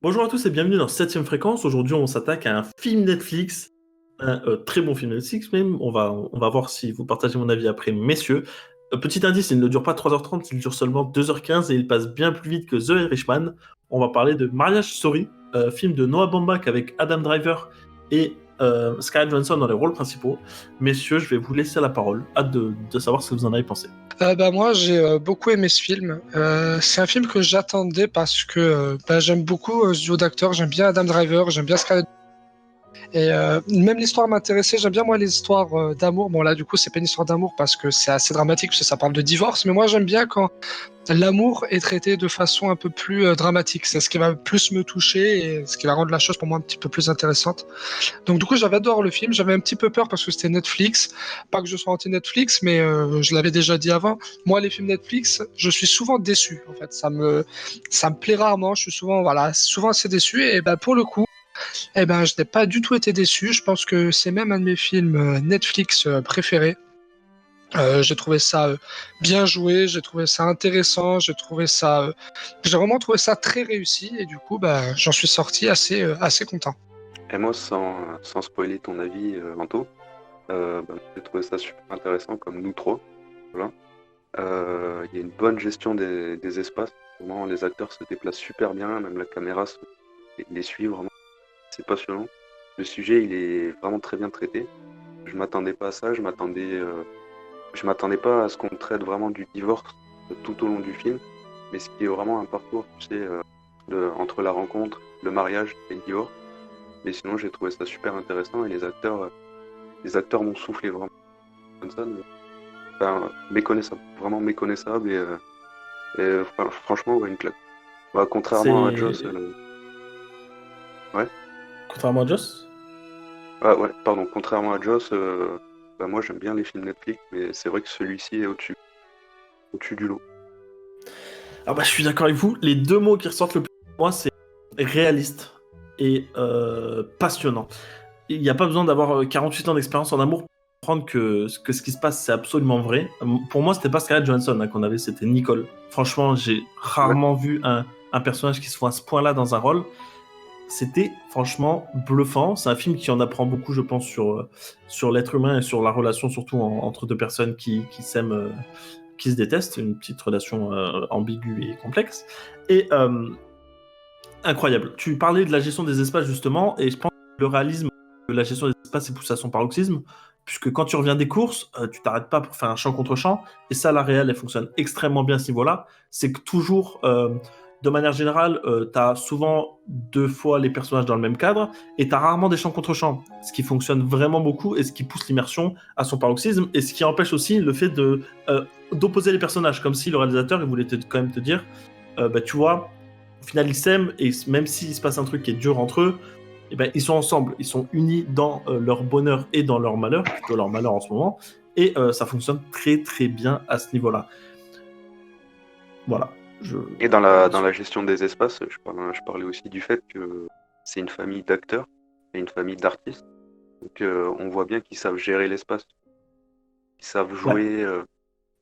Bonjour à tous et bienvenue dans 7ème fréquence. Aujourd'hui, on s'attaque à un film Netflix, un très bon film Netflix même. On va voir si vous partagez mon avis après, messieurs. Petit indice, il ne dure pas 3h30, il dure seulement 2h15 et il passe bien plus vite que The Irishman. On va parler de Marriage Story, film de Noah Baumbach avec Adam Driver et Scarlett Johansson dans les rôles principaux. Messieurs, je vais vous laisser la parole. Hâte de savoir ce que vous en avez pensé. Moi j'ai beaucoup aimé ce film. C'est un film que j'attendais parce que j'aime beaucoup ce duo d'acteurs. J'aime bien Adam Driver, j'aime bien Scarlett. Et même l'histoire m'intéressait. J'aime bien moi les histoires d'amour. Bon là du coup c'est pas une histoire d'amour parce que c'est assez dramatique parce que ça parle de divorce. Mais moi j'aime bien quand l'amour est traité de façon un peu plus dramatique. C'est ce qui va plus me toucher et ce qui va rendre la chose pour moi un petit peu plus intéressante. Donc du coup, j'avais adoré le film. J'avais un petit peu peur parce que c'était Netflix. Pas que je sois anti-Netflix, mais je l'avais déjà dit avant. Moi, les films Netflix, je suis souvent déçu. En fait, ça me plaît rarement. Je suis souvent, voilà, souvent assez déçu. Et ben pour le coup, je n'ai pas du tout été déçu. Je pense que c'est même un de mes films Netflix préférés. J'ai trouvé ça bien joué, j'ai trouvé ça intéressant, j'ai vraiment trouvé ça très réussi et du coup, j'en suis sorti assez content. Et moi, sans spoiler ton avis, Anto, j'ai trouvé ça super intéressant comme nous trois. Voilà. Il y a une bonne gestion des espaces. Vraiment, les acteurs se déplacent super bien, même la caméra les suit vraiment. C'est passionnant. Le sujet, il est vraiment très bien traité. Je m'attendais pas à ça. Je m'attendais pas à ce qu'on traite vraiment du divorce tout au long du film, mais ce qui est vraiment un parcours, tu sais, entre la rencontre, le mariage et le divorce. Mais sinon, j'ai trouvé ça super intéressant et les acteurs m'ont soufflé vraiment. Johnson, méconnaissable, vraiment méconnaissable franchement, ouais, une claque. Contrairement à Joss, ouais. Contrairement à Joss. Ah ouais, pardon, contrairement à Joss, moi j'aime bien les films Netflix, mais c'est vrai que celui-ci est au-dessus du lot. Alors je suis d'accord avec vous. Les deux mots qui ressortent le plus pour moi, c'est réaliste et passionnant. Il n'y a pas besoin d'avoir 48 ans d'expérience en amour pour comprendre que ce qui se passe, c'est absolument vrai. Pour moi, c'était pas Scarlett Johansson qu'on avait, c'était Nicole. Franchement, j'ai Ouais. rarement vu un personnage qui se voit à ce point-là dans un rôle. C'était franchement bluffant. C'est un film qui en apprend beaucoup, je pense, sur l'être humain et sur la relation, surtout entre deux personnes qui s'aiment, qui se détestent. Une petite relation ambiguë et complexe. Et incroyable. Tu parlais de la gestion des espaces, justement, et je pense que le réalisme de la gestion des espaces est poussé à son paroxysme, puisque quand tu reviens des courses, tu t'arrêtes pas pour faire un champ contre champ, et ça, la réelle, elle fonctionne extrêmement bien à ce niveau-là. C'est que toujours, de manière générale, t'as souvent deux fois les personnages dans le même cadre, et t'as rarement des champs contre champs, ce qui fonctionne vraiment beaucoup, et ce qui pousse l'immersion à son paroxysme, et ce qui empêche aussi le fait d'opposer les personnages, comme si le réalisateur, il voulait quand même te dire, tu vois, au final, ils s'aiment et même s'il se passe un truc qui est dur entre eux, eh ben, ils sont ensemble, ils sont unis dans leur bonheur et dans leur malheur, plutôt leur malheur en ce moment, et ça fonctionne très très bien à ce niveau-là. Voilà. Et dans la gestion des espaces, je parlais aussi du fait que c'est une famille d'acteurs et une famille d'artistes. Donc on voit bien qu'ils savent gérer l'espace, qu'ils savent jouer.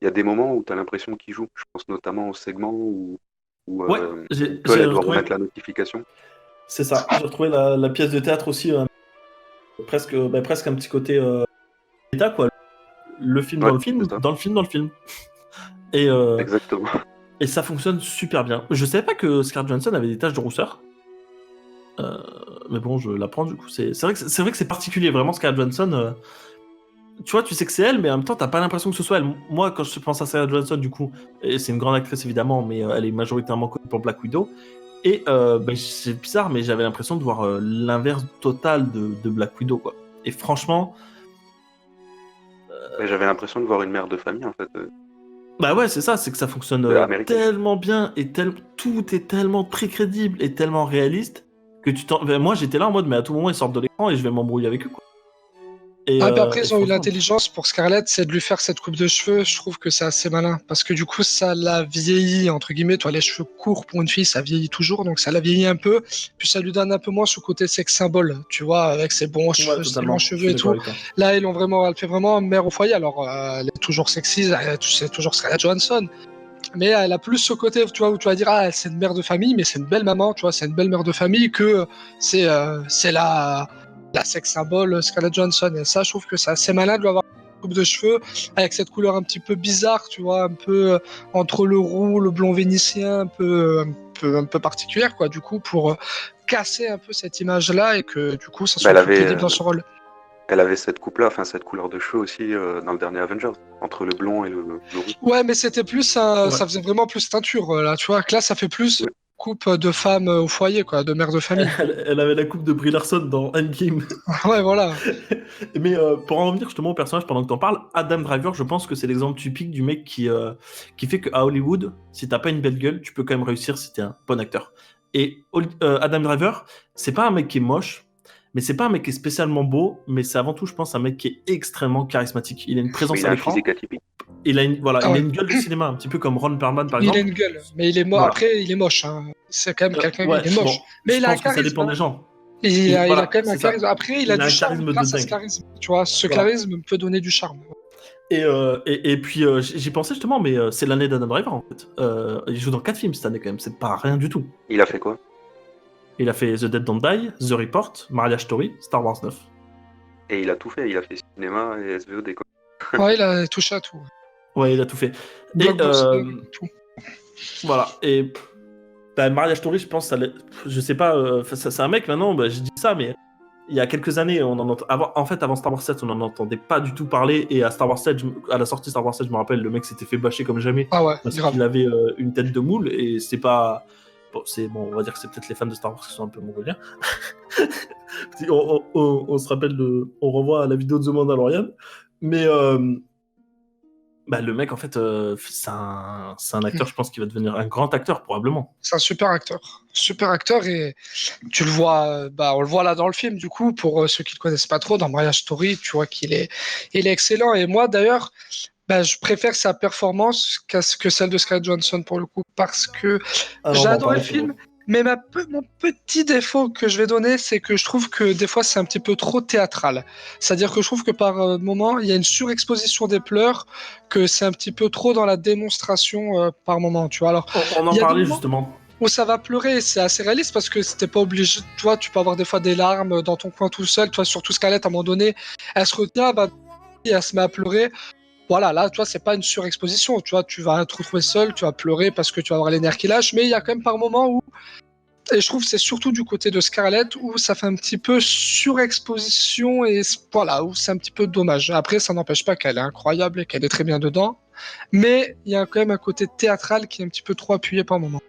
Il y a des moments où tu as l'impression qu'ils jouent. Je pense notamment au segment où Ouais, Nicole, j'ai elle doit retrouvé. remettre la notification. C'est ça. J'ai retrouvé la pièce de théâtre aussi, presque un petit côté méta, quoi. Le film Ouais, dans le c'est film, ça. dans le film dans le film. Et, Exactement. et ça fonctionne super bien. Je savais pas que Scarlett Johansson avait des taches de rousseur. Mais bon, je l'apprends du coup. C'est vrai que c'est particulier, vraiment, Scarlett Johansson. Tu vois, tu sais que c'est elle, mais en même temps, t'as pas l'impression que ce soit elle. Moi, quand je pense à Scarlett Johansson, du coup, et c'est une grande actrice évidemment, mais elle est majoritairement connue pour Black Widow. Et c'est bizarre, mais j'avais l'impression de voir l'inverse total de Black Widow, quoi. Et franchement, Mais j'avais l'impression de voir une mère de famille, en fait, bah ouais, c'est ça, c'est que ça fonctionne américaine. tellement bien et tout est tellement très crédible et tellement réaliste que moi, j'étais là en mode, mais à tout moment, ils sortent de l'écran et je vais m'embrouiller avec eux, quoi. Après, Et ils ont eu franchement, l'intelligence pour Scarlett, c'est de lui faire cette coupe de cheveux. Je trouve que c'est assez malin. Parce que du coup, ça l'a vieilli, entre guillemets. Toi, les cheveux courts pour une fille, ça vieillit toujours. Donc, ça l'a vieilli un peu. Puis, ça lui donne un peu moins ce côté sexe symbole. Tu vois, avec ouais, ses longs totalement, je cheveux suis et d'accord tout. avec toi. Là, elle fait vraiment mère au foyer. Alors, elle est toujours sexy. C'est toujours Scarlett Johansson. mais elle a plus ce côté, tu vois, où tu vas dire, ah, c'est une mère de famille, mais c'est une belle maman, tu vois, c'est une belle mère de famille que c'est la sex symbole Scarlett Johansson. Et ça, je trouve que c'est assez malin de lui avoir une coupe de cheveux avec cette couleur un petit peu bizarre, tu vois, un peu entre le roux, le blond vénitien, un peu particulière, quoi, du coup, pour casser un peu cette image-là et que, du coup, ça Bah, soit plus crédible dans son rôle. elle avait cette coupe-là, enfin cette couleur de cheveux aussi dans le dernier Avengers, entre le blond et le roux. Ouais, mais c'était plus, Ouais. ça faisait vraiment plus teinture, là, tu vois, que là, ça fait plus Ouais. coupe de femme au foyer, quoi, de mère de famille. Elle avait la coupe de Brie Larson dans Endgame. Ouais, voilà. Mais pour en revenir justement au personnage, pendant que t'en parles, Adam Driver, je pense que c'est l'exemple typique du mec qui fait qu'à Hollywood, si t'as pas une belle gueule, tu peux quand même réussir si t'es un bon acteur. Et Adam Driver, c'est pas un mec qui est moche, mais c'est pas un mec qui est spécialement beau, mais c'est avant tout, je pense, un mec qui est extrêmement charismatique. Il a une présence Il à a un l'écran. physique atypique. Il a une, voilà, Ah il a ouais. une gueule de cinéma, un petit peu comme Ron Perlman par Il a exemple. une gueule, mais il est moche. Voilà. Après, il est moche, hein. C'est quand même quelqu'un, Ouais, il est moche. bon, Mais je il a un pense que ça charisme, dépend hein. des gens. Il a Voilà, quand même un c'est ça. charisme. Après, il Il a a du un charme charisme de grâce à ce dingue. charisme. Tu vois, ce Voilà. charisme peut donner du charme. Et puis j'y pensais justement, mais c'est l'année d'Adam Driver en fait. Il joue dans 4 films cette année quand même, c'est pas rien du tout. Il a fait quoi? Il a fait The Dead Don't Die, The Report, Marriage Story, Star Wars 9. Et il a tout fait. Il a fait cinéma et SVOD, quoi. Ouais, il a touché à tout. Ouais, il a tout fait. Et Blockbuster, tout. voilà. Et bah, Marriage Story, je pense, je sais pas, c'est un mec maintenant, bah, je dis ça, mais il y a quelques années, avant Star Wars 7, on n'en entendait pas du tout parler. Et à Star Wars 7, à la sortie Star Wars 7, je me rappelle, le mec s'était fait bâcher comme jamais Ah ouais, parce grave. qu'il avait une tête de moule. Et c'est pas. Bon, on va dire que c'est peut-être les fans de Star Wars qui sont un peu mongoliens. On se rappelle, on revoit la vidéo de The Mandalorian. Mais bah, le mec, en fait, c'est un acteur, je pense, qui va devenir un grand acteur, probablement. C'est un super acteur. Super acteur et tu le vois, on le voit là dans le film, du coup, pour ceux qui le connaissent pas trop, dans Marriage Story, tu vois il est excellent. Et moi, d'ailleurs, je préfère sa performance que celle de Scarlett Johansson pour le coup, parce que Ah non, j'ai on va en adoré parler, le film. Mais mon petit défaut que je vais donner, c'est que je trouve que des fois c'est un petit peu trop théâtral. C'est-à-dire que je trouve que par moment, il y a une surexposition des pleurs, que c'est un petit peu trop dans la démonstration par moment, tu vois. Alors, On en il y a des parlait moments justement. où ça va pleurer, c'est assez réaliste parce que c'était pas obligé. Tu vois, tu peux avoir des fois des larmes dans ton coin tout seul. Toi, surtout Scarlett, à un moment donné, elle se retient, et elle se met à pleurer. Voilà, là, tu vois, c'est pas une surexposition. Tu vois, tu vas te retrouver seul, tu vas pleurer parce que tu vas avoir les nerfs qui lâchent, mais il y a quand même par moments où. Et je trouve que c'est surtout du côté de Scarlett où ça fait un petit peu surexposition et voilà, où c'est un petit peu dommage. Après, ça n'empêche pas qu'elle est incroyable et qu'elle est très bien dedans, mais il y a quand même un côté théâtral qui est un petit peu trop appuyé par moment.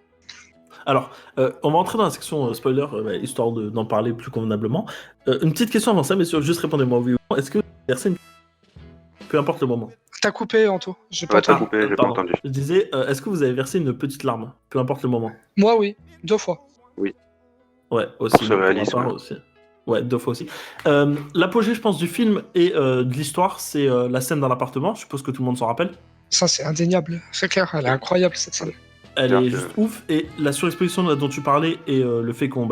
Alors, on va entrer dans la section spoiler, histoire d'en parler plus convenablement. Une petite question avant ça, messieurs, juste répondez-moi oui ou non. Est-ce que vous avez versé peu importe le moment. T'as coupé, Anto. J'ai pas Ouais, t'as entendu. coupé, j'ai pas Pardon. entendu. Je disais, est-ce que vous avez versé une petite larme, peu importe le moment? Moi, oui. 2 fois. Ouais, aussi. Pour ce pour ma réalisme, part, ouais. aussi. Ouais, 2 fois aussi. L'apogée, je pense, du film et de l'histoire, c'est la scène dans l'appartement. Je suppose que tout le monde s'en rappelle. Ça, c'est indéniable. C'est clair, elle est incroyable, cette scène. Elle C'est-à-dire est que- juste ouf. Et la surexposition dont tu parlais et le fait qu'on...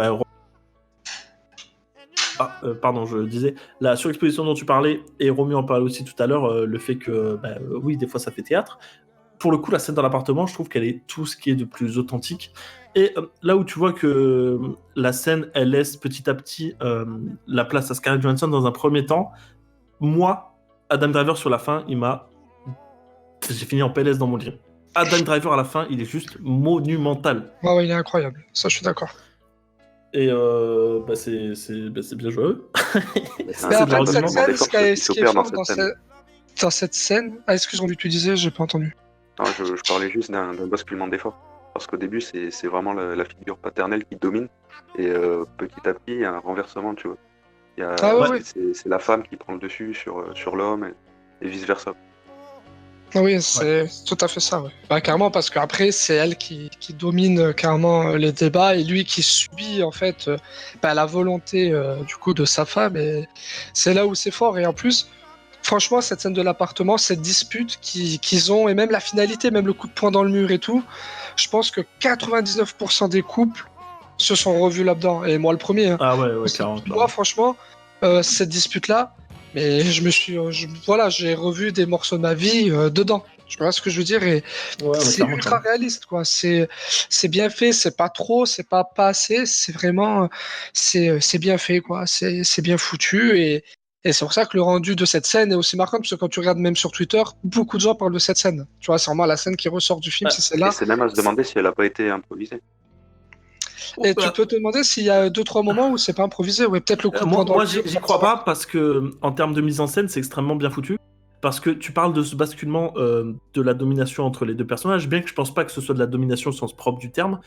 pardon, je disais, la surexposition dont tu parlais, et Romy en parlait aussi tout à l'heure, le fait que, oui, des fois ça fait théâtre. Pour le coup, la scène dans l'appartement, je trouve qu'elle est tout ce qui est de plus authentique. Et là où tu vois que la scène, elle laisse petit à petit la place à Scarlett Johansson dans un premier temps, moi, Adam Driver sur la fin, j'ai fini en PLS dans mon lit. Adam Driver à la fin, il est juste monumental. Ouais, il est incroyable. Ça, je suis d'accord. Et c'est bien joué. C'est Mais un après, grand cette moment scène, d'effort qui ce qui est s'opère fort dans cette scène. Ah, excuse-moi, tu disais, j'ai pas entendu. Non, je parlais juste d'un basculement d'effort. Parce qu'au début, c'est vraiment la figure paternelle qui domine. Et petit à petit, il y a un renversement, tu vois. C'est la femme qui prend le dessus sur l'homme et vice-versa. Ah oui, c'est tout à fait ça. Ouais. Carrément, parce qu'après, c'est elle qui domine carrément les débats et lui qui subit en fait la volonté du coup de sa femme. Et c'est là où c'est fort. Et en plus, franchement, cette scène de l'appartement, cette dispute qu'ils ont, et même la finalité, même le coup de poing dans le mur et tout, je pense que 99% des couples se sont revus là-dedans. Et moi, le premier. Hein. Ah ouais, Moi, clairement. franchement, cette dispute-là, mais j'ai revu des morceaux de ma vie dedans. Tu vois ce que je veux dire? Et Ouais, c'est clairement, ultra clairement. réaliste, quoi. C'est bien fait, c'est pas trop, c'est pas assez, c'est vraiment, c'est bien fait, quoi. C'est bien foutu et c'est pour ça que le rendu de cette scène est aussi marquant, parce que quand tu regardes même sur Twitter, beaucoup de gens parlent de cette scène. Tu vois, c'est vraiment la scène qui ressort du film, Ouais, c'est Et celle-là. c'est même à se demander si elle n'a pas été improvisée. oh, Et tu peux te demander s'il y a deux, trois moments où c'est pas improvisé, ouais, peut-être le coup de poing moi, dans le moi mur, j'y comme crois ça. pas parce que en termes de mise en scène, c'est extrêmement bien foutu. Parce que tu parles de ce basculement de la domination entre les deux personnages, bien que je pense pas que ce soit de la domination au sens propre du terme.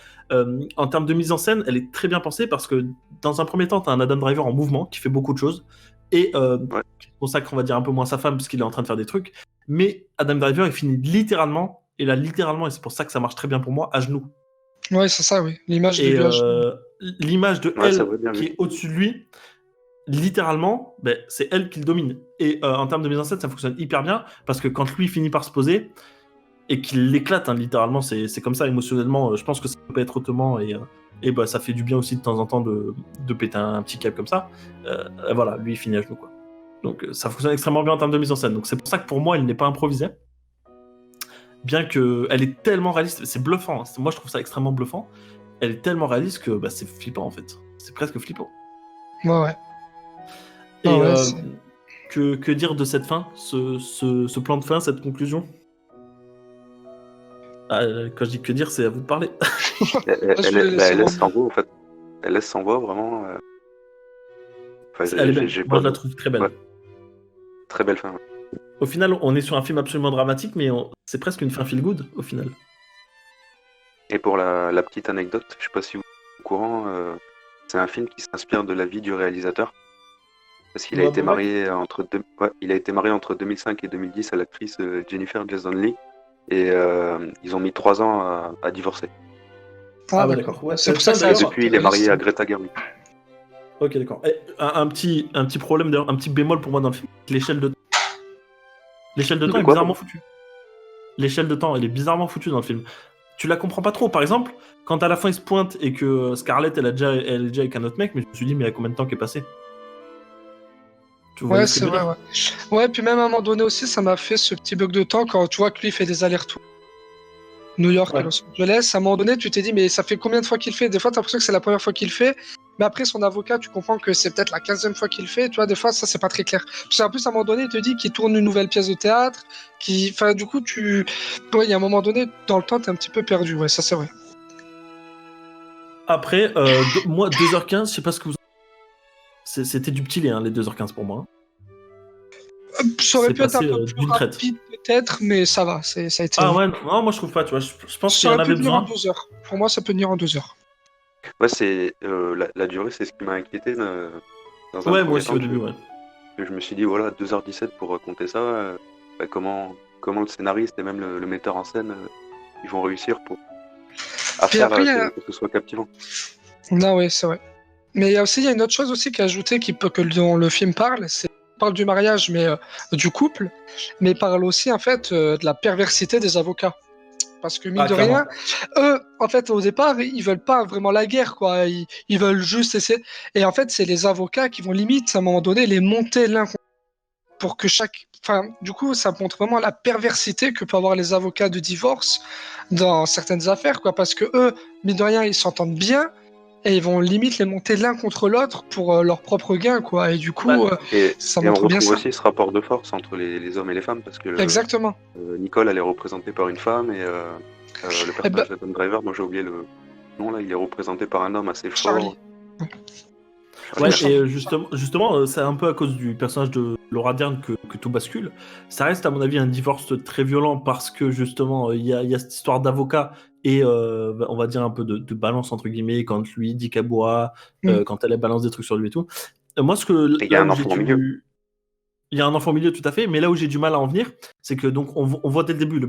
En termes de mise en scène, elle est très bien pensée parce que dans un premier temps, tu as un Adam Driver en mouvement qui fait beaucoup de choses et Ouais. qui consacre, on va dire, un peu moins sa femme parce qu'il est en train de faire des trucs. Mais Adam Driver, il finit littéralement, et là littéralement, et c'est pour ça que ça marche très bien pour moi, à genoux. Ouais, c'est ça, oui. L'image de Et lui à genoux. l'image de Ouais, c'est elle vrai, bien qui vu. est au-dessus de lui, littéralement, ben, c'est elle qui le domine. Et en termes de mise en scène, ça fonctionne hyper bien parce que quand lui finit par se poser et qu'il l'éclate, hein, littéralement, c'est comme ça émotionnellement. Je pense que ça peut pas être autrement et bah, ça fait du bien aussi de temps en temps de péter un petit câble comme ça. Voilà, lui il finit à genoux quoi. Donc ça fonctionne extrêmement bien en termes de mise en scène. Donc c'est pour ça que pour moi, il n'est pas improvisé. Bien que elle est tellement réaliste, c'est bluffant. Hein. Moi, je trouve ça extrêmement bluffant. Elle est tellement réaliste que bah, c'est flippant en fait. C'est presque flippant. Ouais, ouais. Ah Et ouais, que dire de cette fin, ce plan de fin, cette conclusion? Quand je dis que dire, c'est à vous de parler. je voulais Bah, laisser elle mon laisse sans voix, en fait. Elle laisse sans voix, vraiment. Enfin, Elle est belle. j'ai Moi, pas. je la trouve très Ouais, belle. très belle fin. Ouais. Au final, on est sur un film absolument dramatique, mais c'est presque une fin feel good au final. Et pour la petite anecdote, je sais pas si vous êtes au courant, c'est un film qui s'inspire de la vie du réalisateur. Parce qu'il a Noah été Baumbach. marié ouais, il a été marié entre 2005 et 2010 à l'actrice Jennifer Jason Leigh. Et ils ont mis 3 ans à divorcer. Ah, Ah ouais, d'accord. d'accord. Ouais. C'est pour ça Tiens, que ça Et d'ailleurs, reste depuis, il est marié réaliste. à Greta Gerwig. ok, d'accord. Un petit problème, d'ailleurs, un petit bémol pour moi dans le film, l'échelle de temps. L'échelle de temps De est quoi, bizarrement pardon? foutue. L'échelle de temps, elle est bizarrement foutue dans le film. Tu la comprends pas trop. Par exemple, quand à la fin il se pointe et que Scarlett, elle est déjà avec un autre mec, mais je me suis dit, mais il y a combien de temps qu'elle est passé? Tu voyais Ouais, ce que c'est je veux vrai, dire? ouais. Ouais, puis même à un moment donné aussi, ça m'a fait ce petit bug de temps quand tu vois que lui fait des allers-retours New York et Ouais. Los Angeles. À un moment donné, tu t'es dit, mais ça fait combien de fois qu'il fait? Des fois, t'as l'impression que c'est la première fois qu'il le fait, mais après, son avocat, tu comprends que c'est peut-être la 15e fois qu'il le fait. Tu vois, des fois, ça, c'est pas très clair. Puis en plus, à un moment donné, il te dit qu'il tourne une nouvelle pièce de théâtre, enfin, du coup, ouais, il y a un moment donné, dans le temps, t'es un petit peu perdu. Ouais, ça, c'est vrai. Après, moi, 2h15, je sais pas ce que vous. C'était du petit lait, hein, les 2h15 pour moi. Hein. Ça aurait C'est pu être un passé peu plus d'une traite. rapide, peut-être, mais ça va. Ça a été. Ah ouais, non, moi je trouve pas, tu vois. Je pense Ça qu'il y en aurait pu avait tenir en besoin. 2 heures. Pour moi, ça peut tenir en 2 heures. Ouais, c'est la durée, c'est ce qui m'a inquiété dans un Ouais, moi premier aussi temps. au début, ouais. Que je me suis dit, voilà, 2h17 pour raconter ça. Bah, comment le scénariste et même le metteur en scène ils vont réussir à Puis faire après, que ce soit captivant. non, oui, c'est vrai. Mais il y a une autre chose aussi qui est ajoutée dont le film parle, parle du mariage, mais du couple, mais parle aussi en fait de la perversité des avocats. Parce que mine Ah, de rien, clairement. eux, en fait, au départ, ils veulent pas vraiment la guerre, quoi. Ils veulent juste essayer. Et en fait, c'est les avocats qui vont limite, à un moment donné, les monter l'un contre pour que chaque. Enfin, du coup, ça montre vraiment la perversité que peuvent avoir les avocats de divorce dans certaines affaires, quoi. Parce que eux, mine de rien, ils s'entendent bien et ils vont limite les monter l'un contre l'autre pour leur propre gain, quoi. Et du coup, Bah, ça Et on montre bien retrouve ça. aussi ce rapport de force entre les hommes et les femmes, parce que Exactement. Nicole, elle est représentée par une femme, et le Et ben, personnage d'Adam Driver, moi j'ai oublié le nom, là, il est représenté par un homme assez fort. Charlie. Charlie Ouais, ouais, et Charlie. justement, c'est un peu à cause du personnage de Laura Dern que tout bascule. Ça reste, à mon avis, un divorce très violent parce que justement, il y a cette histoire d'avocat et on va dire un peu de balance entre guillemets quand lui dit qu'elle boit, Mm. quand elle balance des trucs sur lui et tout. Moi, Et il y a là un où j'ai enfant au milieu. du, il y a un enfant au milieu, tout à fait, mais là où j'ai du mal à en venir, c'est que donc on voit dès le début, le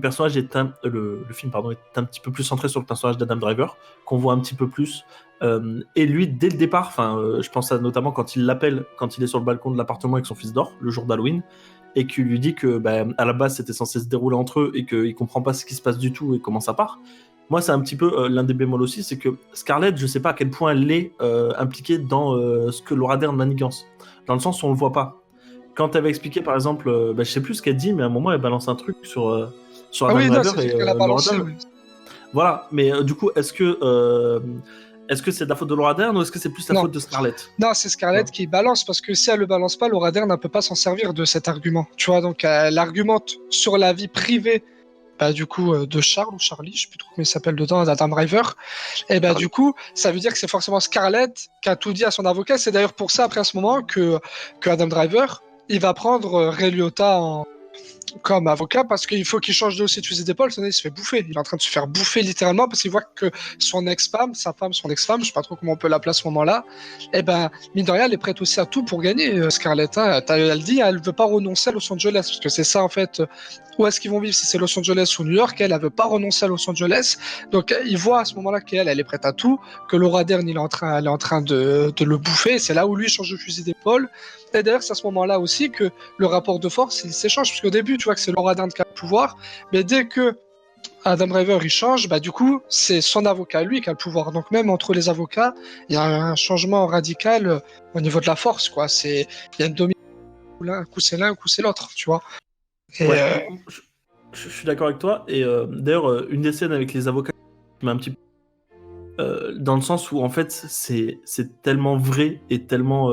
film pardon, est un petit peu plus centré sur le personnage d'Adam Driver, qu'on voit un petit peu plus. Et lui, dès le départ, je pense à notamment quand il l'appelle, quand il est sur le balcon de l'appartement avec son fils d'or, le jour d'Halloween, et qu'il lui dit que à la base c'était censé se dérouler entre eux et qu'il comprend pas ce qui se passe du tout et comment ça part. Moi, c'est un petit peu l'un des bémols aussi, c'est que Scarlett, je sais pas à quel point elle est impliquée dans ce que Laura Dern manigance, dans le sens où on le voit pas quand elle avait expliqué, par exemple, je sais plus ce qu'elle dit, mais à un moment, elle balance un truc sur. sur Ah Adam oui, non, Driver c'est et sûr qu'elle a Laura balancé, Dern. oui. Voilà, mais du coup, est-ce que c'est de la faute de Laura Dern ou est-ce que c'est plus la Non. faute de Scarlett? Non, c'est Scarlett Ouais. qui balance parce que si elle le balance pas, Laura Dern ne peut pas s'en servir de cet argument. Tu vois, donc elle argumente sur la vie privée. Bah, du coup, de Charles ou Charlie, je sais plus trop comment il s'appelle dedans, d'Adam Driver. Et bah, Charlie. du coup, ça veut dire que c'est forcément Scarlett qui a tout dit à son avocat. C'est d'ailleurs pour ça, après à ce moment, que Adam Driver, il va prendre Ray Liotta comme avocat parce qu'il faut qu'il change de aussi de fusil d'épaule, sinon il se fait bouffer. Il est en train de se faire bouffer littéralement parce qu'il voit que son ex-femme, son ex-femme, je sais pas trop comment on peut l'appeler à ce moment-là, et ben, mine de rien, elle est prête aussi à tout pour gagner, Scarlett. Hein. Elle dit, elle veut pas renoncer à Los Angeles parce que c'est ça en fait. Où est-ce qu'ils vont vivre si c'est Los Angeles ou New York? Elle veut pas renoncer à Los Angeles. Donc il voit à ce moment-là elle est prête à tout, que Laura Dern elle est en train de le bouffer. C'est là où lui change de fusil d'épaule. Et d'ailleurs, c'est à ce moment-là aussi que le rapport de force il s'échange. Parce qu'au début, tu vois que c'est Laura Dern qui a le pouvoir. Mais dès que Adam Driver il change, bah du coup, c'est son avocat, lui, qui a le pouvoir. Donc même entre les avocats, il y a un changement radical au niveau de la force, quoi. Il y a une domination. Un coup c'est l'un, un coup c'est l'autre, tu vois. Et Ouais, je suis d'accord avec toi. Et d'ailleurs, une des scènes avec les avocats qui m'a un petit peu. Dans le sens où, en fait, c'est tellement vrai et tellement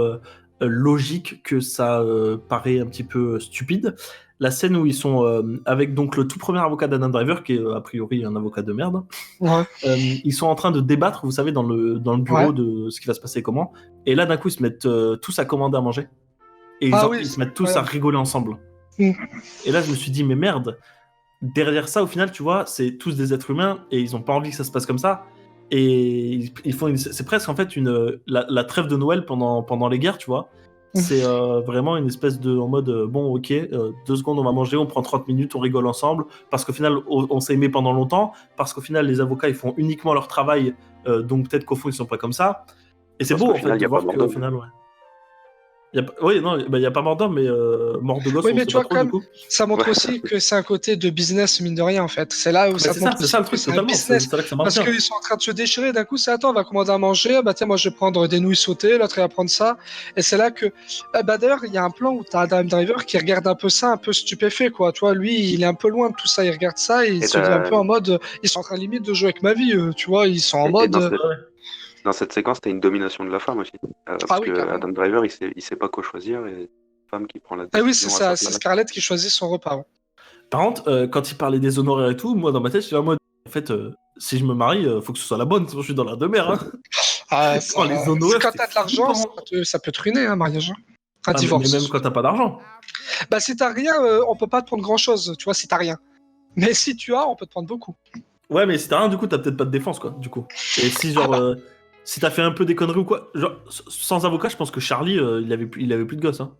logique que ça paraît un petit peu stupide. La scène où ils sont avec donc le tout premier avocat d'Adam Driver, qui est a priori un avocat de merde, ouais, ils sont en train de débattre, vous savez, dans le bureau ouais. de ce qui va se passer comment. Et là, d'un coup, ils se mettent tous à commander à manger. Et Ah oui, ils se c'est mettent tous à incroyable. rigoler ensemble. Mm. Et là, je me suis dit, mais merde, derrière ça, au final, tu vois, c'est tous des êtres humains et ils ont pas envie que ça se passe comme ça. Et ils font c'est presque en fait la trêve de Noël pendant les guerres, tu vois. C'est vraiment une espèce de en mode bon, ok, 2 secondes, on va manger, on prend 30 minutes, on rigole ensemble. Parce qu'au final, on s'est aimé pendant longtemps. Parce qu'au final, les avocats, ils font uniquement leur travail. Donc peut-être qu'au fond, ils sont pas comme ça. Et c'est Parce beau qu'au en fait final, il de n'y a pas voir mort qu'au d'homme. final, ouais. Oui, non, bah, y a pas mort d'homme, mais mort de gosse, Oui, on mais sait tu pas vois, trop quand du même, coup. ça montre Ouais. aussi que c'est un côté de business, mine de rien, en fait. C'est là où Mais ça te montre c'est aussi ça le que truc c'est un totalement. C'est business. là que ça marche Parce bien. qu'ils sont en train de se déchirer. D'un coup, c'est attends, on va commander à manger. Bah tiens, moi, je vais prendre des nouilles sautées. L'autre, il va prendre ça. Et c'est là que. Bah d'ailleurs, il y a un plan où tu as Adam Driver qui regarde un peu ça, un peu stupéfait, quoi. Tu vois, lui, il est un peu loin de tout ça. Il regarde ça et il Et, se dit un t'as- peu en mode. Ils sont en train limite de jouer avec ma vie, tu vois. Ils sont en et mode. dans cette séquence, t'as une domination de la femme aussi. Ah Parce oui, que carrément. Adam Driver, il sait pas quoi choisir et c'est la femme qui prend la Ah oui, c'est décision à ça. sa C'est place. Scarlett qui choisit son repas. Ouais. Par contre, quand il parlait des honoraires et tout, moi dans ma tête, je suis en mode, en fait, si je me marie, faut que ce soit la bonne, sinon je suis dans la demeure. Hein. Ah, Oh, les c'est honoraires, quand c'était t'as de l'argent, flippant. ça peut te ruiner, un mariage. Hein. Un Ah, mais même divorce. quand t'as pas d'argent. Bah, si t'as rien, on peut pas te prendre grand chose, tu vois, si t'as rien. Mais si tu as, on peut te prendre beaucoup. Ouais, mais si t'as rien, du coup, t'as peut-être pas de défense, quoi, du coup. Et si, Ah genre, bah. si t'as fait un peu des conneries ou quoi, genre, sans avocat, je pense que Charlie, il avait plus de gosses, hein.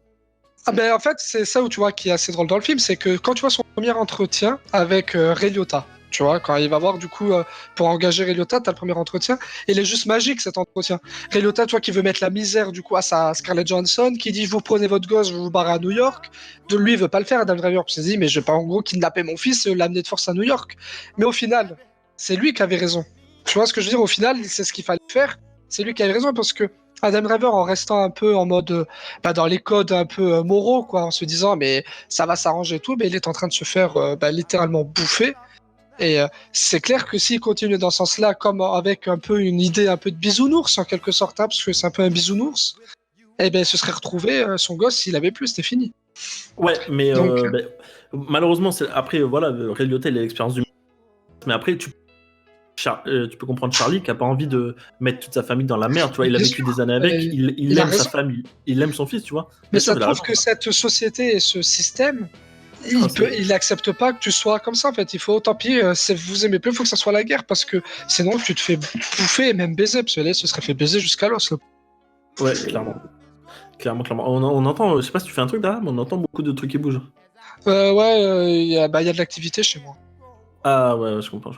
Ah ben, en fait, c'est ça où tu vois qui est assez drôle dans le film, c'est que quand tu vois son premier entretien avec Ray Liotta, tu vois, quand il va voir du coup pour engager Ray Liotta, t'as le premier entretien, il est juste magique cet entretien. Ray Liotta, tu vois, qui veut mettre la misère du coup à sa Scarlett Johansson, qui dit vous prenez votre gosse, vous vous barrez à New York. De lui, il veut pas le faire, Adam Driver, parce qu'il se dit mais je vais pas en gros kidnapper mon fils, l'amener de force à New York. Mais au final, c'est lui qui avait raison. Tu vois ce que je veux dire? Au final, c'est ce qu'il fallait faire. C'est lui qui avait raison parce que Adam Driver, en restant un peu en mode dans les codes un peu moraux, quoi, en se disant mais ça va s'arranger et tout, mais il est en train de se faire littéralement bouffer. Et c'est clair que s'il continue dans ce sens-là, comme avec un peu une idée un peu de bisounours en quelque sorte, hein, parce que c'est un peu un bisounours, eh ben, il se serait retrouvé son gosse s'il avait plus, c'était fini. Ouais, mais Donc, malheureusement, après, voilà, Ray Liotta, il a l'expérience du. Mais après, tu peux comprendre Charlie qui a pas envie de mettre toute sa famille dans la merde, tu vois. Il a bien vécu sûr, des années avec, il il a aime sa raison. femme, il aime son fils, tu vois. Mais Bien sûr, ça il a prouve raison. que cette société et ce système, Ah, c'est- il accepte pas que tu sois comme ça en fait. Il faut, tant pis, vous aimez plus, il faut que ça soit la guerre parce que sinon tu te fais bouffer et même baiser, parce que là, il se serait fait baiser jusqu'à l'os. Là. Ouais, clairement. Clairement. On entend, je sais pas si tu fais un truc derrière, mais on entend beaucoup de trucs qui bougent. Ouais, il y a de l'activité chez moi. Ah ouais, je comprends.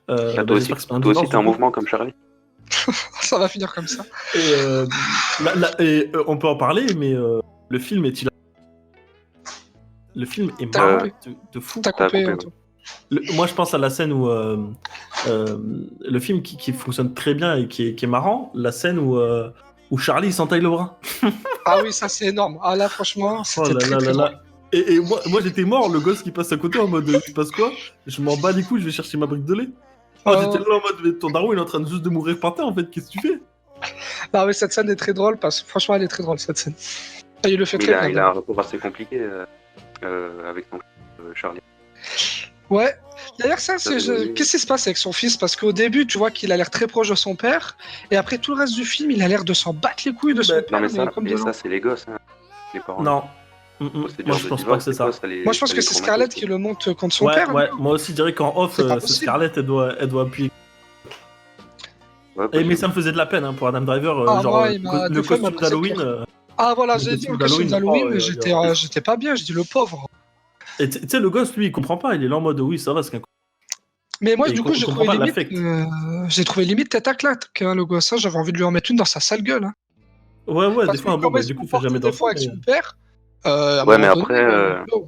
Ah, toi aussi, J'espère que c'est pas un toi aussi, divorce t'as du un coup. mouvement comme Charlie. Ça va finir comme ça. Et, on peut en parler, mais le film est-il. Le film est T'as marrant Euh, coupé. de fou. T'as T'as coupé, coupé, ouais. Anto. Moi, je pense à la scène où le film qui fonctionne très bien et qui est marrant, la scène où Charlie il s'entaille le bras. Ah oui, ça c'est énorme. Ah là, franchement, Oh c'était là très là très là drôle. là. Et moi j'étais mort, le gosse qui passe à côté en mode il se passe quoi? Je m'en bats les couilles, je vais chercher ma brique de lait. Oh, j'étais là en mode mais ton daron il est en train de juste de mourir par terre en fait, qu'est-ce que tu fais? Non, mais cette scène est très drôle parce que franchement, elle est très drôle cette scène. Et il le fait Mais très bien. il a un rapport assez compliqué avec son Charlie. Ouais. D'ailleurs, oui. qu'est-ce qui se passe avec son fils? Parce qu'au début, tu vois qu'il a l'air très proche de son père, et après tout le reste du film, il a l'air de s'en battre les couilles de son père. Non, mais ça, comme de l'an. c'est les gosses, hein, les parents. Non. Procédure Moi je de pense divorce, pas que c'est des ça. fois, Moi, je pense que les c'est traumatise. Scarlett qui le monte contre son père. Ouais, non moi aussi je dirais qu'en off, C'est pas c'est possible. Scarlett, elle doit appuyer. Ouais, Mais possible. ça me faisait de la peine pour Adam Driver, Ah, genre moi, il m'a le des fois, il m'a costume brisé le d'Halloween. cœur. Ah, voilà, Le j'ai dit costume le costume d'Halloween, d'Halloween, oh, j'étais pas bien, je dis le pauvre. Et tu sais, le gosse, lui, il comprend pas. Il est là en mode oui, ça va, c'est qu'un. Mais moi, Et du coup, il comprend pas l'affect. j'ai trouvé limite tête à claque, hein, le gosse. J'avais envie de lui en mettre une dans sa sale gueule. Hein. Ouais, Parce des que fois, bon, comment il se du coup, fait comportait jamais des d'enfant. fois avec Mais... son père, à un Ouais, mais moment donné,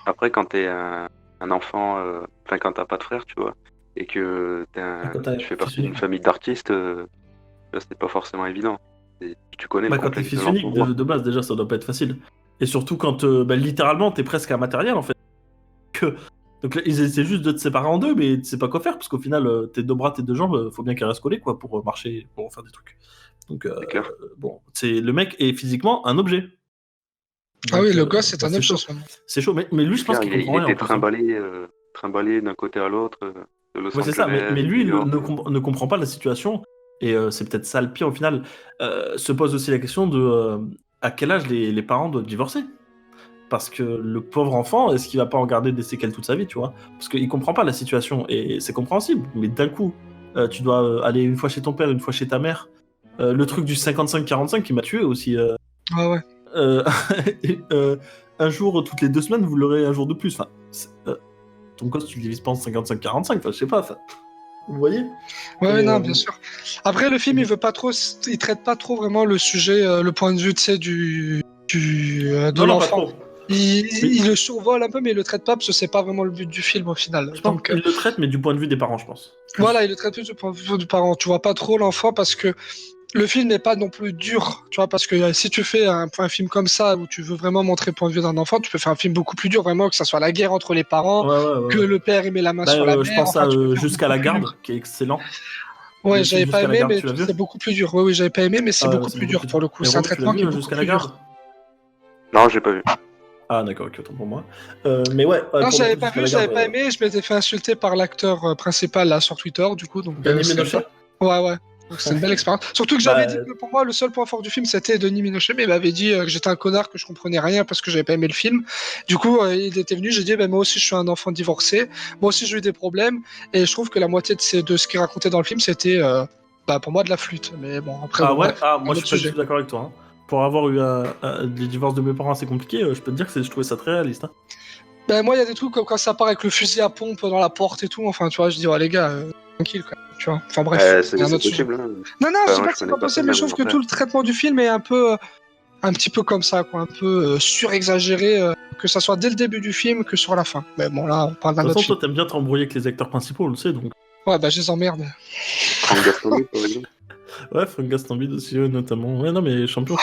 après, quand t'es un enfant, enfin, quand t'as pas de frère, tu vois, et que tu fais partie d'une famille d'artistes, là, c'est pas forcément évident. Tu connais le Quand t'es complexe de fils unique, l'enfant. de base, déjà, ça doit pas être facile. Et surtout quand, littéralement, t'es presque un matériel, en fait. Donc là, ils essaient juste de te séparer en deux, mais tu sais pas quoi faire, parce qu'au final, tes deux bras, tes deux jambes, faut bien qu'ils restent collés, quoi, pour marcher, pour faire des trucs. Donc, C'est clair. bon, le mec est physiquement un objet. Ah Donc, oui, le gosse, c'est un c'est objet. chaud. C'est chaud, mais lui, je C'est pense clair, qu'il il comprend rien, en était plus. Hein. trimballé d'un côté à l'autre, de Los Ouais, c'est ça, Angeles, mais de lui, New York. ne comprend pas la situation, et c'est peut-être ça le pire au final. Se pose aussi la question de à quel âge les parents doivent divorcer. Parce que le pauvre enfant, est-ce qu'il va pas en garder des séquelles toute sa vie, tu vois? Parce qu'il comprend pas la situation, et c'est compréhensible, mais d'un coup, tu dois aller une fois chez ton père, une fois chez ta mère. Le truc du 55-45 qui m'a tué aussi. Ah ouais. Euh, et, un jour, toutes les 2 semaines, vous l'aurez un jour de plus. Enfin, ton gosse, tu le divises pas en 55-45, enfin, je sais pas. Enfin, vous voyez? Ouais, Et, non, bien sûr. Après, le film, il traite pas trop vraiment le sujet, le point de vue, tu sais, de Non, pas l'enfant. trop. Il le survole un peu, mais il le traite pas parce que c'est pas vraiment le but du film au final. Je pense Donc, qu'il le traite, mais du point de vue des parents, je pense. voilà, il le traite plus du point de vue du parent. Tu vois pas trop l'enfant parce que le film n'est pas non plus dur, tu vois, parce que si tu fais un film comme ça où tu veux vraiment montrer le point de vue d'un enfant, tu peux faire un film beaucoup plus dur, vraiment, que ça soit la guerre entre les parents, que Ouais. le père il met la main sur la Je mère. pense Enfin, à tu peux faire Jusqu'à beaucoup la plus garde, dur. qui est excellent. Ouais, Le film j'avais pas Jusqu'à la aimé, garde, mais tu l'as vu? c'est beaucoup plus dur. Oui, j'avais pas aimé, mais c'est beaucoup C'est plus beaucoup dur plus pour dur. le coup. Et C'est un Rome, tu l'as traitement vu, qui est beaucoup Jusqu'à la plus dur. garde? Non, j'ai pas vu. Ah, d'accord, ok, autant pour moi. Mais ouais, Non, pour le j'avais coup, pas Jusqu'à vu, la j'avais garde. pas aimé. Je m'étais fait insulter par l'acteur principal là sur Twitter, du coup, donc Denis c'était Ménochet? pas. Ouais. Donc c'était une belle expérience. Surtout que j'avais Bah, dit que pour moi, le seul point fort du film, c'était Denis Ménochet, mais il m'avait dit que j'étais un connard, que je comprenais rien parce que j'avais pas aimé le film. Du coup, il était venu, j'ai dit, moi aussi, je suis un enfant divorcé. Moi aussi, j'ai eu des problèmes. Et je trouve que la moitié de ce qu'il racontait dans le film, c'était pour moi de la flûte. Mais bon, après, ah bon, ouais? bref, Ah, un moi, je autre suis pas du sujet. tout d'accord avec toi. Hein. Pour avoir eu des divorces de mes parents assez compliqués, je peux te dire que je trouvais ça très réaliste. Hein. Ben, moi, il y a des trucs comme quand ça part avec le fusil à pompe dans la porte et tout. Enfin, tu vois, je dis, les gars, tranquille, quoi. Tu vois. Enfin, bref, c'est un C'est autre sujet. possible. Hein. Non, je dis Moi, pas je que c'est connais pas pas ça, possible, mais mais je bon, trouve que après. tout le traitement du film est un petit peu comme ça, quoi. Un peu surexagéré, que ça soit dès le début du film que sur la fin. Mais bon, là, on parle De d'un toute autre façon, film. toi, t'aimes bien t'embrouiller avec les acteurs principaux, on le sait, donc. Ouais, bah, je les emmerde. Franck Gastambide, par exemple. Ouais, Frank Gastambide aussi, notamment. Ouais, non, mais champion.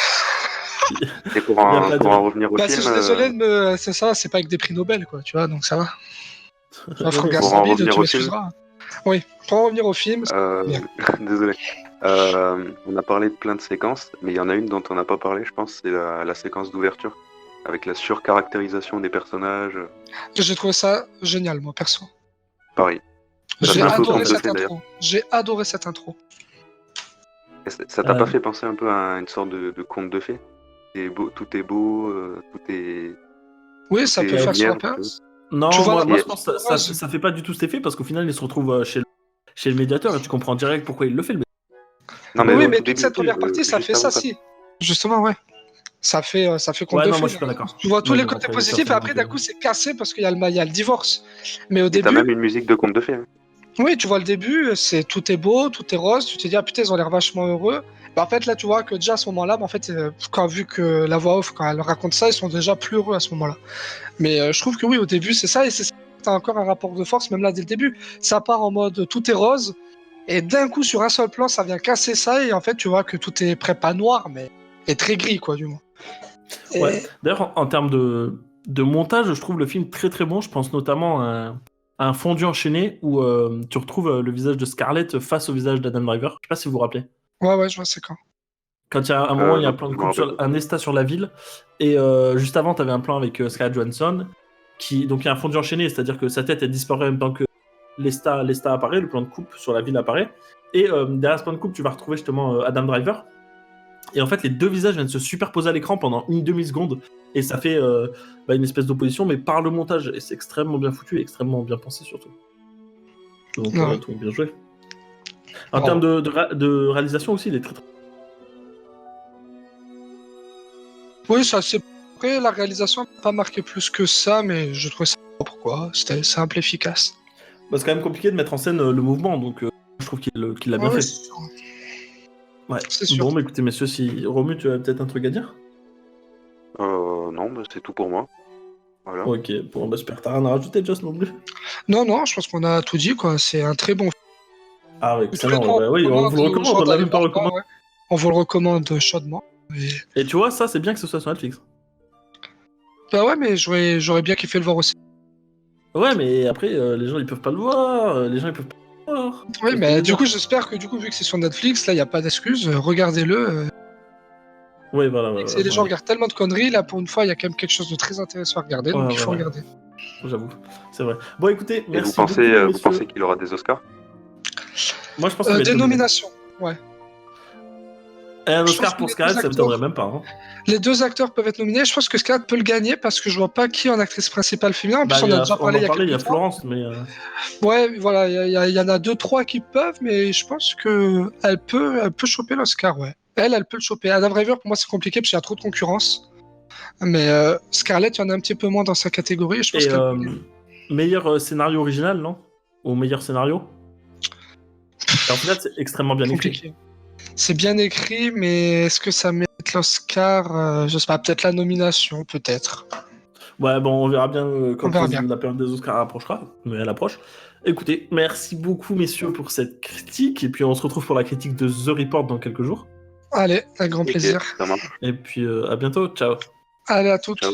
Et pour Y a pas à dire. en revenir au Bah, film, je suis désolé c'est ça, c'est pas avec des prix Nobel, quoi, tu vois, donc ça va. Tu vois, Franck pour en Gastambide, revenir tu au film, m'excuseras. Oui, pour en revenir au film, bien. désolé. On a parlé de plein de séquences, mais il y en a une dont on n'a pas parlé, je pense, c'est la séquence d'ouverture, avec la surcaractérisation des personnages. J'ai trouvé ça génial, moi, perso. Pareil. Ça J'ai fait un peu adoré conte de cette fées, d'ailleurs. intro. J'ai adoré cette intro. Et ça t'a pas fait penser un peu à une sorte de conte de fées? Tout est beau, tout est Oui, ça peut est faire sur la vierge. place. Non, Tu vois moi la je pense que ça fait pas du tout cet effet parce qu'au final il se retrouve chez le médiateur et tu comprends direct pourquoi il le fait. Non, mais Oui, au mais tout toute début, cette première partie, ça juste fait ça, avant ça. si. Justement, ouais. Ça fait conte Ouais, de non, moi fées. je suis pas d'accord. Tu vois tous Moi, les je vais côtés rentrer positifs et personnellement après, que- d'un coup, c'est cassé parce qu'il y a le divorce. Mais au Et t'as début, même une musique de conte de fées. Hein. oui, tu vois le début, c'est tout est beau, tout est rose. Tu te dis, ah putain, ils ont l'air vachement heureux. Bah, en fait, là, tu vois que déjà à ce moment-là, en fait, vu que la voix off, quand elle raconte ça, ils sont déjà plus heureux à ce moment-là. Mais je trouve que oui, au début, c'est ça, et c'est ça. T'as encore un rapport de force, même là, dès le début. Ça part en mode tout est rose, et d'un coup, sur un seul plan, ça vient casser ça, et en fait, tu vois que tout est près pas noir, mais est très gris, quoi, du moins. Et... Ouais, d'ailleurs en termes de montage, je trouve le film très très bon. Je pense notamment à un fondu enchaîné où tu retrouves le visage de Scarlett face au visage d'Adam Driver. Je sais pas si vous vous rappelez. Ouais, je vois c'est quand. Quand il y a un moment, il y a un Non, plan de je me coupe rappelle sur pas. un Esta sur la ville, et juste avant, tu avais un plan avec Scarlett Johansson, donc il y a un fondu enchaîné, c'est-à-dire que sa tête elle disparaît en même temps que l'Esta apparaît, le plan de coupe sur la ville apparaît, et derrière ce plan de coupe, tu vas retrouver justement Adam Driver, et en fait, les deux visages viennent se superposer à l'écran pendant une demi-seconde, et ça fait une espèce d'opposition, mais par le montage, et c'est extrêmement bien foutu, et extrêmement bien pensé surtout. Donc, Ouais. tout bien joué. En Bravo. termes de réalisation aussi, il est très très. Oui, ça c'est. Après, la réalisation n'a pas marqué plus que ça, mais je trouvais ça propre, quoi. C'était simple, efficace. Bah, c'est quand même compliqué de mettre en scène le mouvement, donc je trouve qu'il l'a bien Ouais, fait. c'est sûr. Ouais. C'est sûr. Bon, bah écoutez, messieurs, si Romu, tu as peut-être un truc à dire? Non, bah, c'est tout pour moi. Voilà. Ok, bon, bah super, t'as rien à rajouter, Just, non plus? Non, je pense qu'on a tout dit, quoi. C'est un très bon film. Ah oui, Tous les excellent, trois, bah oui, on vous le aux recommande, gens on l'a d'aller même pas voir ça, recommandé. ouais. On vous le recommande chaudement. Et tu vois, ça, c'est bien que ce soit sur Netflix. Bah ouais, mais j'aurais bien kiffé le voir aussi. Ouais, mais après, les gens, ils peuvent pas le voir, les gens, ils peuvent pas le voir. Tu vois Oui, ce que je mais veux du dire? coup, j'espère que vu que c'est sur Netflix, là, il n'y a pas d'excuse. Regardez-le. Ouais, voilà, Et les gens ouais, regardent tellement de conneries, là, pour une fois, il y a quand même quelque chose de très intéressant à regarder, donc il faut ouais, regarder. j'avoue, c'est vrai. Bon, écoutez, Et vous merci beaucoup, pensez messieurs. qu'il aura des Oscars? Moi, je pense qu'il va être Des nominé. nominations, ouais. Et un Je pense Oscar que pour Scarlett, ça m'étonnerait même pas. Hein. les deux acteurs peuvent être nominés. Je pense que Scarlett peut le gagner parce que je vois pas qui en actrice principale féminin. En Bah, plus, on a déjà on parlé en il y a parlait, il y a quelques temps. Florence, mais. Ouais, voilà, il y en a deux, trois qui peuvent, mais je pense que elle peut choper l'Oscar, ouais. Elle peut le choper. Adam Driver, pour moi, c'est compliqué parce qu'il y a trop de concurrence. Mais Scarlett, il y en a un petit peu moins dans sa catégorie. Et je pense Et qu'elle peut gagner. meilleur scénario original, non? Ou meilleur scénario? Et en final, c'est extrêmement bien écrit. Compliqué. C'est bien écrit, mais est-ce que ça mérite l'Oscar? Je sais pas, peut-être la nomination, peut-être. Ouais, bon, on verra bien On quand verra bien. la période des Oscars approchera, mais elle approche. Écoutez, merci beaucoup, messieurs, pour cette critique. Et puis, on se retrouve pour la critique de The Report dans quelques jours. Allez, avec grand Ok, plaisir. ça marche. Et puis, à bientôt. Ciao. Allez, à toutes. Ciao.